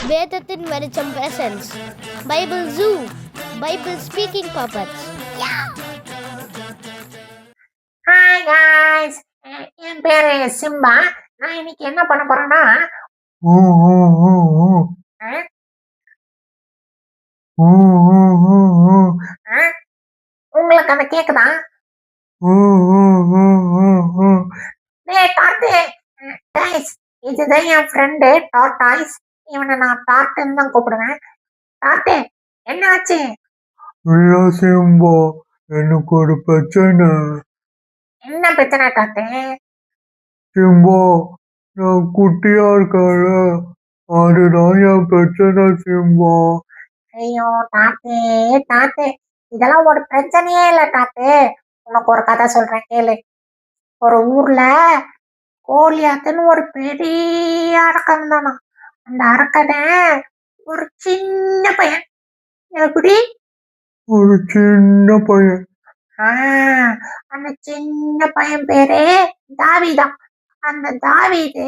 வேதத்தின் வெளிச்சம் presents Bible zoo Bible speaking puppets. Hi guys, என் பேரு சிம்பா. நான் இன்னைக்கு என்ன பண்ண போறேன்னா உங்களுக்கு அதை கேக்குதா? இதுதான் என் ஃப்ரெண்டு டார்டாய்ஸ். இவனை நான் டார்ட்டுன்னு தான் கூப்பிடுவேன். டார்ட்டு, என்ன ஆச்சு? சிம்பா, எனக்கு ஒரு பிரச்சனை. என்ன பிரச்சனை டார்ட்டு? சிம்பா, நான் குட்டியா இருக்கல, அதுதான் என் பிரச்சனை சிம்பா. ஐயோ டார்ட்டு, டார்ட்டு, இதெல்லாம் ஒரு பிரச்சனையே இல்லை டார்ட்டு. உனக்கு ஒரு கதை சொல்றேன் கேளு. ஒரு ஊர்ல கோலியாத்துன்னு ஒரு பெரிய அரக்கன் தானா. அந்த அரக்கனை ஒரு சின்ன பையன், எப்படி ஒரு சின்ன பையன், அந்த சின்ன பையன் பேரு தாவீதான். அந்த தாவீது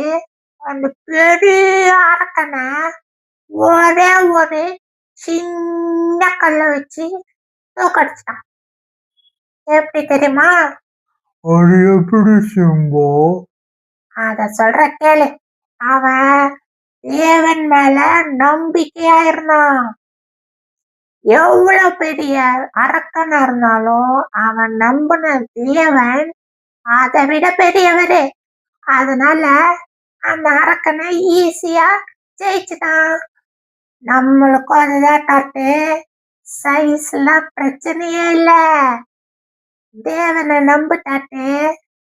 அந்த பெரிய அரக்கனை ஒரே ஒரு சின்ன கல்ல வச்சு தோக்கடிச்சிட்டான். எப்படி தெரியுமா? அது எப்படி சிம்பா? அத சொல்ற கேளு. அவன் தேவன் மேல நம்பிக்கையா இருந்தான். எவ்வளவு பெரிய அரக்கனா இருந்தாலும் அவன் நம்பின தேவன் அதை விட பெரியவரு. அதனால அந்த அரக்கனை ஈஸியா ஜெயிச்சுட்டான். நம்மளுக்கும் அதுதான் டாட்டு. சைஸ்ல பிரச்சனையே இல்ல, தேவனை நம்பு டாட்டு.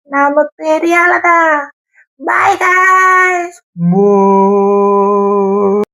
நம்ம பெரிய ஆளதான். Bye guys. போ